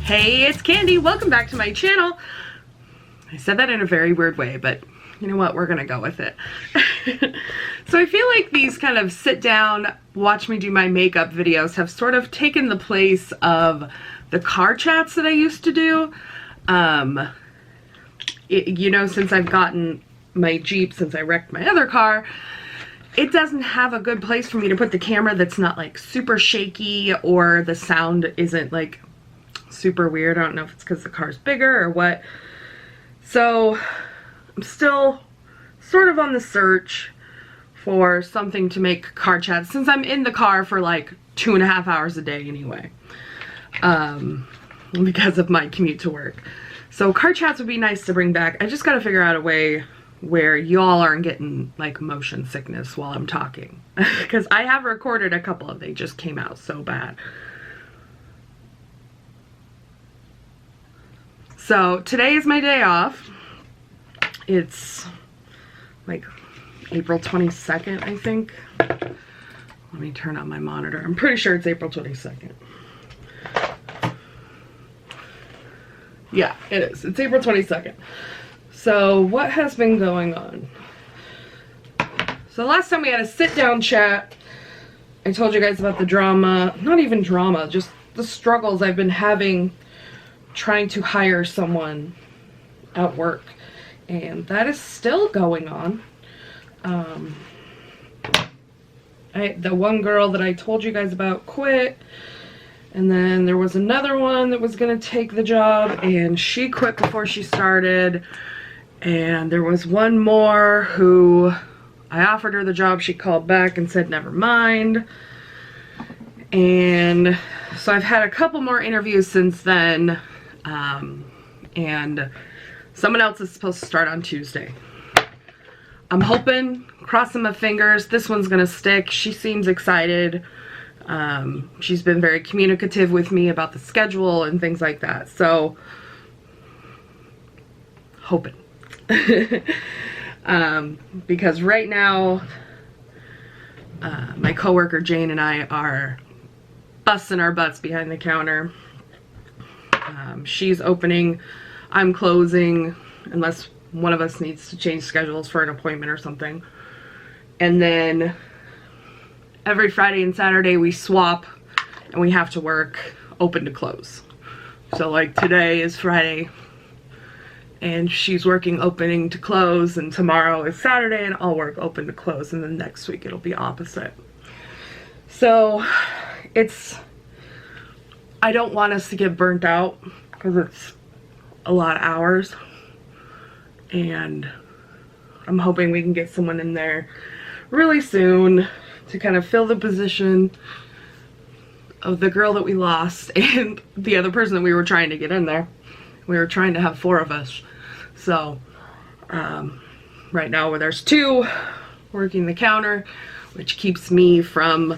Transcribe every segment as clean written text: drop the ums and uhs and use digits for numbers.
Hey, it's Kandy. Welcome back to my channel. I said that in a very weird way, but you know what? We're gonna go with it. So I feel like these kind of sit down, watch me do my makeup videos have sort of taken the place of the car chats that I used to do. You know, since I've gotten my Jeep, since I wrecked my other car, it doesn't have a good place for me to put the camera that's not like super shaky or the sound isn't like super weird. I don't know if it's because the car's bigger or what. So I'm still sort of on the search for something to make car chats since I'm in the car for like 2.5 hours a day anyway, because of my commute to work. So car chats would be nice to bring back. I just got to figure out a way where y'all aren't getting like motion sickness while I'm talking, because I have recorded a couple of, they just came out so bad. So today is my day off. It's like April 22nd, I think. Let me turn on my monitor. I'm pretty sure it's April 22nd. Yeah, it is. It's April 22nd. So what has been going on? So last time we had a sit-down chat, I told you guys about the drama, not even drama, just the struggles I've been having trying to hire someone at work, and that is still going on. The one girl that I told you guys about quit, and then there was another one that was gonna take the job and she quit before she started, and there was one more who I offered her the job, she called back and said never mind. And so I've had a couple more interviews since then. And someone else is supposed to start on Tuesday. I'm hoping, crossing my fingers, this one's gonna stick. She seems excited. She's been very communicative with me about the schedule and things like that. So, hoping. Because right now, my coworker Jane and I are busting our butts behind the counter. She's opening, I'm closing, unless one of us needs to change schedules for an appointment or something. And then every Friday and Saturday we swap and we have to work open to close. So like today is Friday and she's working opening to close, and tomorrow is Saturday and I'll work open to close, and then next week it'll be opposite. So I don't want us to get burnt out because it's a lot of hours, and I'm hoping we can get someone in there really soon to kind of fill the position of the girl that we lost and the other person that we were trying to get in there. We were trying to have 4 of us. So right now where there's 2 working the counter, which keeps me from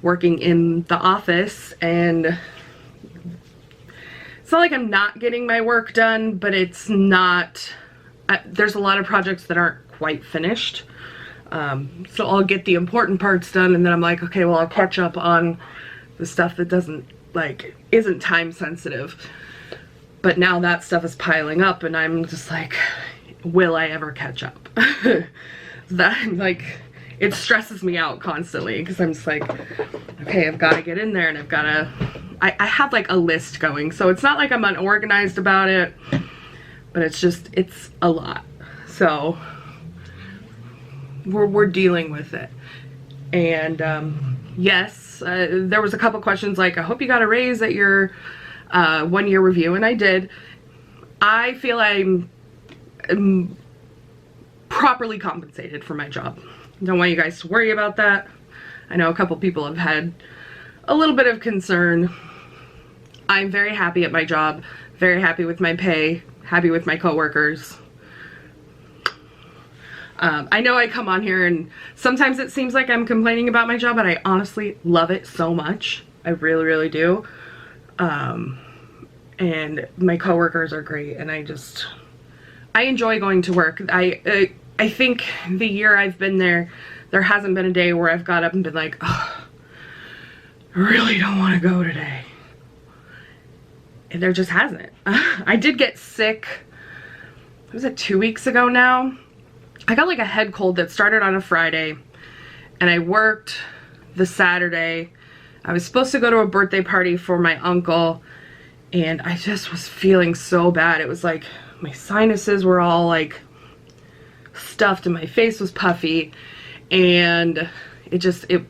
working in the office, and it's not like I'm not getting my work done, but it's not, there's a lot of projects that aren't quite finished. So I'll get the important parts done, and then I'm like, okay, well, I'll catch up on the stuff that isn't time sensitive. But now that stuff is piling up, and I'm just like, will I ever catch up? It stresses me out constantly, because I'm just like, okay, I've got to get in there, and I've got to, I have like a list going, so it's not like I'm unorganized about it, but it's a lot. So we're dealing with it. And yes, there was a couple questions like, I hope you got a raise at your 1-year review, and I did. I feel I'm properly compensated for my job. Don't want you guys to worry about that. I know a couple people have had a little bit of concern. I'm very happy at my job, very happy with my pay, happy with my coworkers. I know I come on here and sometimes it seems like I'm complaining about my job, but I honestly love it so much. I really, really do. And my coworkers are great, and I enjoy going to work. I think the year I've been there hasn't been a day where I've got up and been like, oh, I really don't want to go today. there just hasn't. I did get sick, was it 2 weeks ago now? I got like a head cold that started on a Friday, and I worked the Saturday. I was supposed to go to a birthday party for my uncle, and I just was feeling so bad. It was like my sinuses were all like stuffed and my face was puffy, and it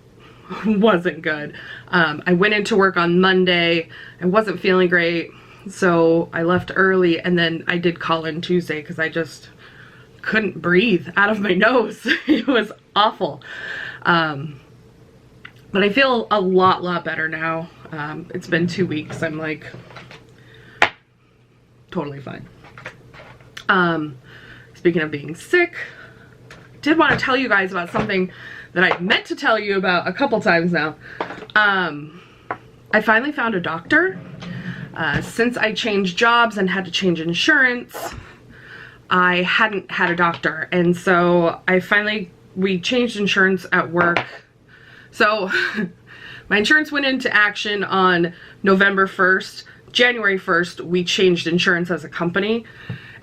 wasn't good. I went into work on Monday. I wasn't feeling great, so I left early, and then I did call in Tuesday because I just couldn't breathe out of my nose. It was awful. But I feel a lot better now. It's been 2 weeks. I'm like totally fine. Speaking of being sick, I did want to tell you guys about something that I meant to tell you about a couple times now. I finally found a doctor. Since I changed jobs and had to change insurance, I hadn't had a doctor, and so we changed insurance at work. So my insurance went into action on November 1st. January 1st, we changed insurance as a company.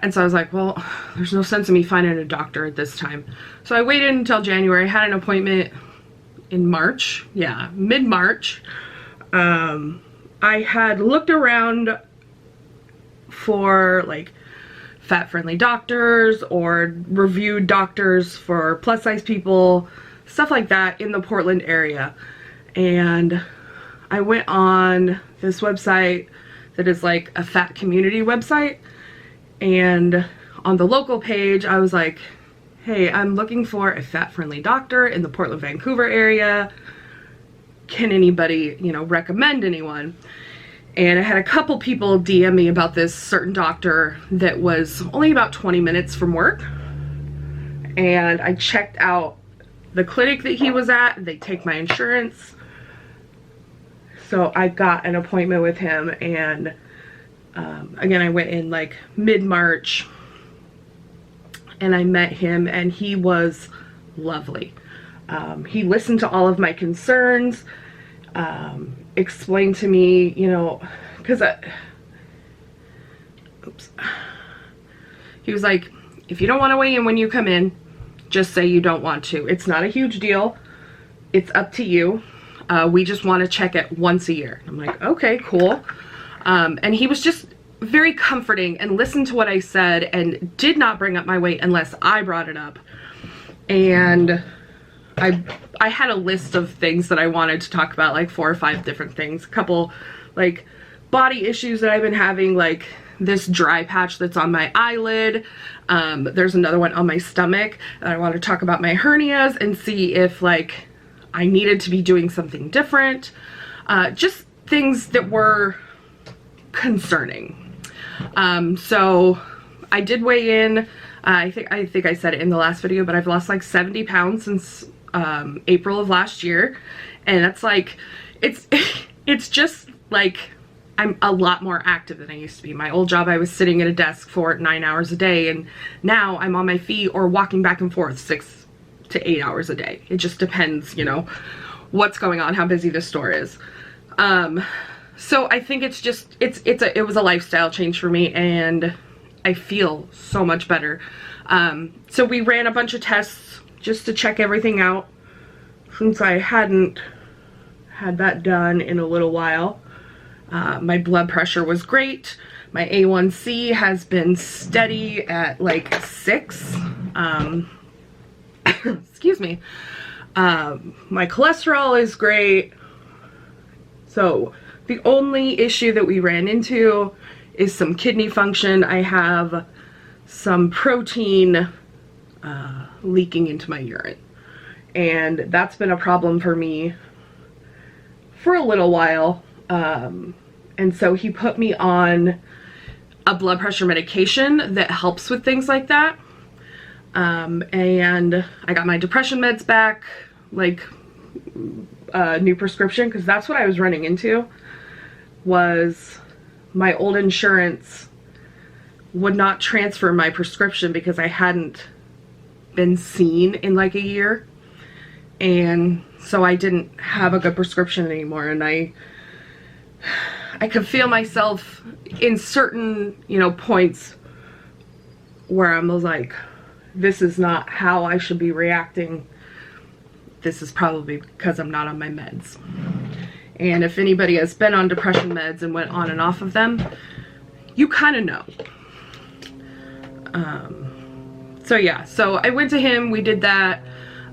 And so I was like, well, there's no sense in me finding a doctor at this time. So I waited until January, had an appointment in March. Yeah, mid-March. I had looked around for like fat-friendly doctors or reviewed doctors for plus-size people, stuff like that in the Portland area. And I went on this website that is like a fat community website, and on the local page I was like, hey, I'm looking for a fat-friendly doctor in the Portland, Vancouver area. Can anybody, you know, recommend anyone? And I had a couple people DM me about this certain doctor that was only about 20 minutes from work. And I checked out the clinic that he was at. They take my insurance. So I got an appointment with him, and again, I went in like mid-March, and I met him, and he was lovely. He listened to all of my concerns, explained to me, you know, because he was like, if you don't want to weigh in when you come in, just say you don't want to. It's not a huge deal. It's up to you. We just want to check it once a year. I'm like, okay, cool. And he was just very comforting and listened to what I said and did not bring up my weight unless I brought it up. And I had a list of things that I wanted to talk about, like 4 or 5 different things. A couple like body issues that I've been having, like this dry patch that's on my eyelid. There's another one on my stomach. And I want to talk about my hernias and see if like I needed to be doing something different. Just things that were concerning. So I did weigh in. I think I said it in the last video, but I've lost like 70 pounds since April of last year, and that's like, it's just like I'm a lot more active than I used to be. My old job, I was sitting at a desk for 9 hours a day, and now I'm on my feet or walking back and forth 6 to 8 hours a day. It just depends, you know, what's going on, how busy the store is. So I think it's just, it was a lifestyle change for me, and I feel so much better. So we ran a bunch of tests just to check everything out, since I hadn't had that done in a little while. My blood pressure was great. My A1C has been steady at like 6. Excuse me. My cholesterol is great. So the only issue that we ran into is some kidney function. I have some protein leaking into my urine, and that's been a problem for me for a little while. And so he put me on a blood pressure medication that helps with things like that. And I got my depression meds back, like new prescription, because that's what I was running into, was my old insurance would not transfer my prescription because I hadn't been seen in like a year, and so I didn't have a good prescription anymore. And I I could feel myself in certain, you know, points where I was like, this is not how I should be reacting. This is probably because I'm not on my meds. And if anybody has been on depression meds and went on and off of them, you kind of know. So yeah, so I went to him, we did that.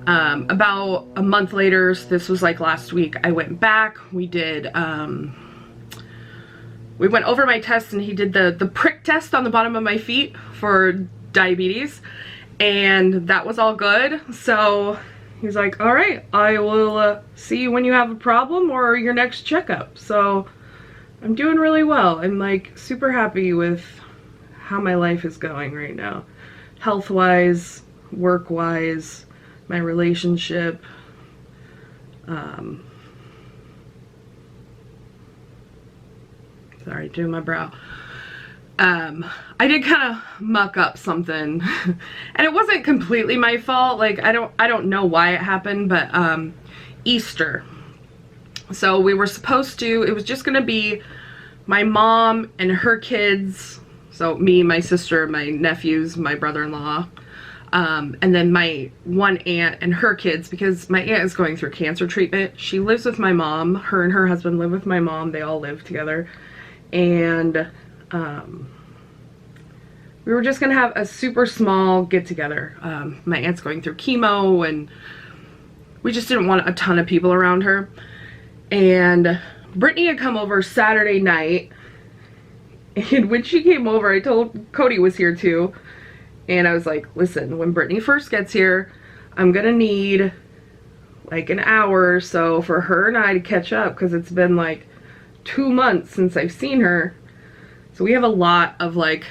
About a month later, so this was like last week, I went back, we did, we went over my tests and he did the prick test on the bottom of my feet for diabetes, and that was all good. So he's like, all right, I will see you when you have a problem or your next checkup. So I'm doing really well. I'm like super happy with how my life is going right now. Health-wise, work-wise, my relationship. Sorry, doing my brow. I did kind of muck up something and it wasn't completely my fault. Like, I don't know why it happened, but Easter. So we were supposed to, it was just gonna be my mom and her kids. So me, my sister, my nephews, my brother-in-law, and then my one aunt and her kids, because my aunt is going through cancer treatment. She lives with my mom. Her and her husband live with my mom. They all live together. And we were just gonna have a super small get-together. My aunt's going through chemo and we just didn't want a ton of people around her. And Brittany had come over Saturday night, and when she came over, I told Cody was here too, and I was like, listen, when Brittany first gets here, I'm gonna need like an hour or so for her and I to catch up, because it's been like 2 months since I've seen her. So we have a lot of like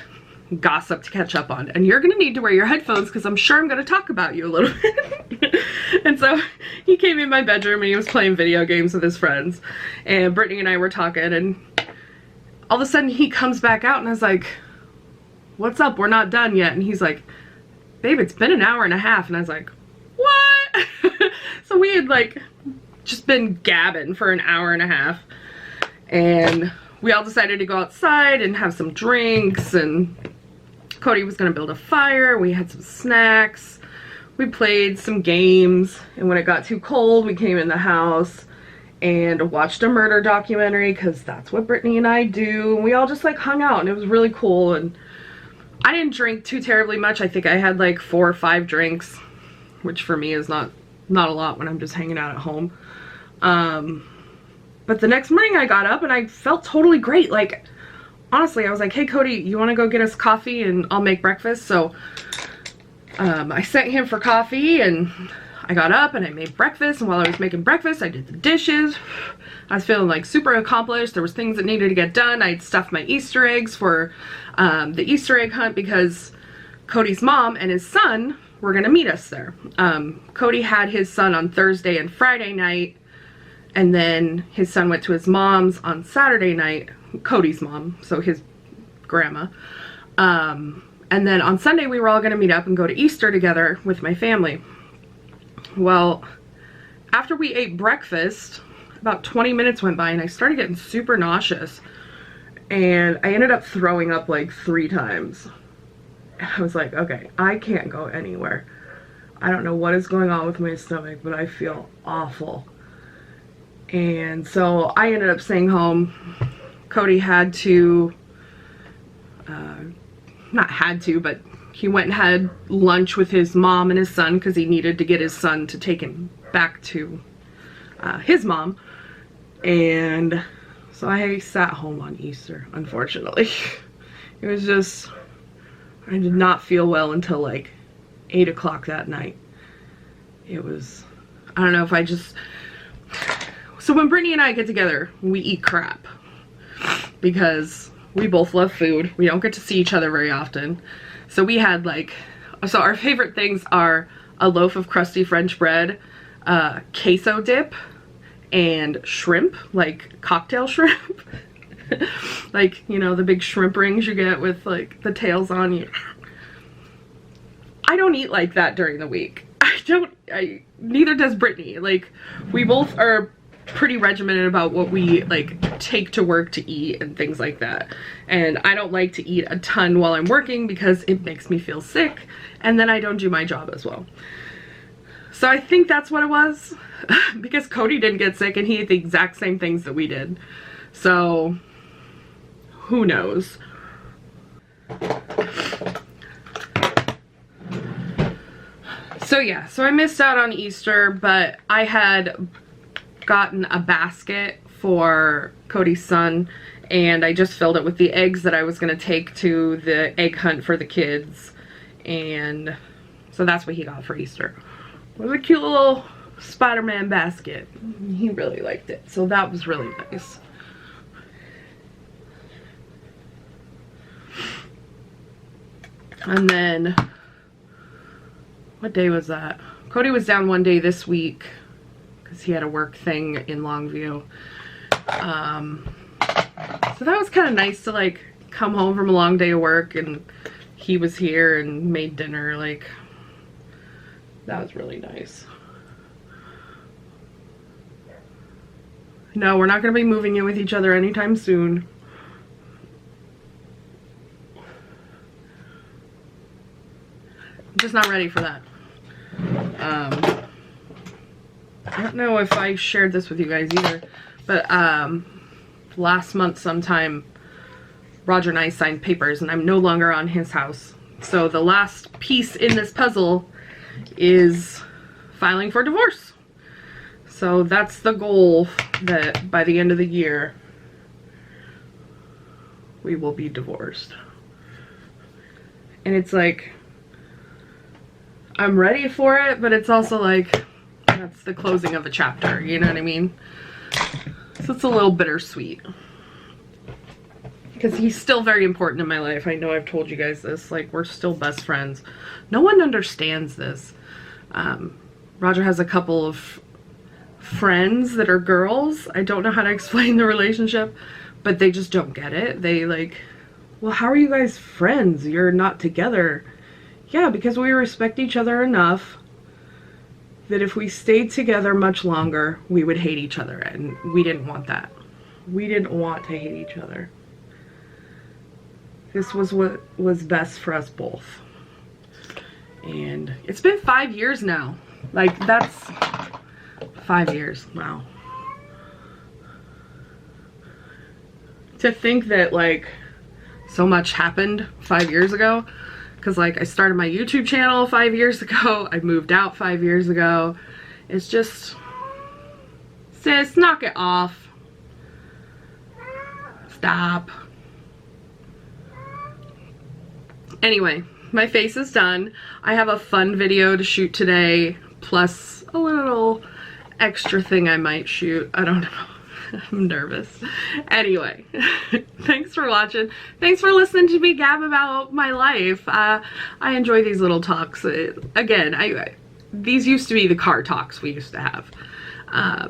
gossip to catch up on, and you're gonna need to wear your headphones because I'm sure I'm gonna talk about you a little bit. And so he came in my bedroom and he was playing video games with his friends, and Brittany and I were talking, and all of a sudden he comes back out and I was like, what's up, we're not done yet. And he's like, babe, it's been an hour and a half. And I was like, what? So we had like just been gabbing for an hour and a half, and we all decided to go outside and have some drinks, and Cody was gonna build a fire. We had some snacks. We played some games, and when it got too cold, we came in the house and watched a murder documentary, because that's what Brittany and I do. And we all just like hung out, and it was really cool. And I didn't drink too terribly much. I think I had like 4 or 5 drinks, which for me is not a lot when I'm just hanging out at home. But the next morning I got up and I felt totally great. Like, honestly, I was like, hey Cody, you want to go get us coffee and I'll make breakfast? So I sent him for coffee, and I got up and I made breakfast, and while I was making breakfast I did the dishes. I was feeling like super accomplished. There was things that needed to get done. I'd stuffed my Easter eggs for the Easter egg hunt, because Cody's mom and his son were gonna meet us there. Cody had his son on Thursday and Friday night, and then his son went to his mom's on Saturday night, Cody's mom, so his grandma. And then on Sunday we were all gonna meet up and go to Easter together with my family. Well, after we ate breakfast, about 20 minutes went by and I started getting super nauseous, and I ended up throwing up like 3 times. I was like, okay, I can't go anywhere. I don't know what is going on with my stomach, but I feel awful. And so I ended up staying home. Cody had to, not had to, but he went and had lunch with his mom and his son, because he needed to get his son to take him back to his mom. And so I sat home on Easter, unfortunately. It was just, I did not feel well until like 8 o'clock that night. It was, I don't know if I just, so when Brittany and I get together, we eat crap, because we both love food. We don't get to see each other very often. So we had like, so our favorite things are a loaf of crusty French bread, queso dip, and shrimp, like cocktail shrimp. Like, you know, the big shrimp rings you get with like the tails on you. I don't eat like that during the week. Neither does Brittany. Like, we both are pretty regimented about what we like take to work to eat and things like that. And I don't like to eat a ton while I'm working because it makes me feel sick, and then I don't do my job as well. So I think that's what it was. Because Cody didn't get sick and he ate the exact same things that we did. So who knows? So yeah, so I missed out on Easter, but I had gotten a basket for Cody's son, and I just filled it with the eggs that I was going to take to the egg hunt for the kids. And so that's what he got for Easter. It was a cute little Spider-Man basket. He really liked it, so that was really nice. And then, what day was that? Cody was down one day this week because he had a work thing in Longview. So that was kind of nice to like come home from a long day of work and he was here and made dinner. Like, that was really nice. No, we're not going to be moving in with each other anytime soon. I'm just not ready for that. I don't know if I shared this with you guys either, but last month sometime, Roger and I signed papers and I'm no longer on his house. So the last piece in this puzzle is filing for divorce. So that's the goal, that by the end of the year, we will be divorced. And it's like, I'm ready for it, but it's also like, that's the closing of a chapter, you know what I mean? So it's a little bittersweet. Because he's still very important in my life. I know I've told you guys this, like, we're still best friends. No one understands this. Roger has a couple of friends that are girls. I don't know how to explain the relationship, but they just don't get it. They like, well, how are you guys friends? You're not together. Yeah, because we respect each other enough that if we stayed together much longer, we would hate each other, and we didn't want that. We didn't want to hate each other. This was what was best for us both. And it's been 5 years now. Like, that's 5 years. Wow. To think that, like, so much happened 5 years ago. Because, like, I started my YouTube channel 5 years ago. I moved out 5 years ago. It's just, sis, knock it off. Stop. Anyway, my face is done. I have a fun video to shoot today, plus a little extra thing I might shoot. I don't know. I'm nervous. Anyway, thanks for watching. Thanks for listening to me gab about my life. I enjoy these little talks. Again, these used to be the car talks we used to have.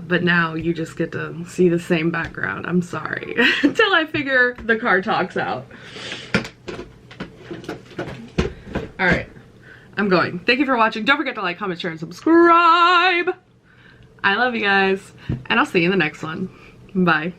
But now you just get to see the same background. I'm sorry. Until I figure the car talks out. Alright, I'm going. Thank you for watching. Don't forget to like, comment, share, and subscribe. I love you guys. And I'll see you in the next one. Bye.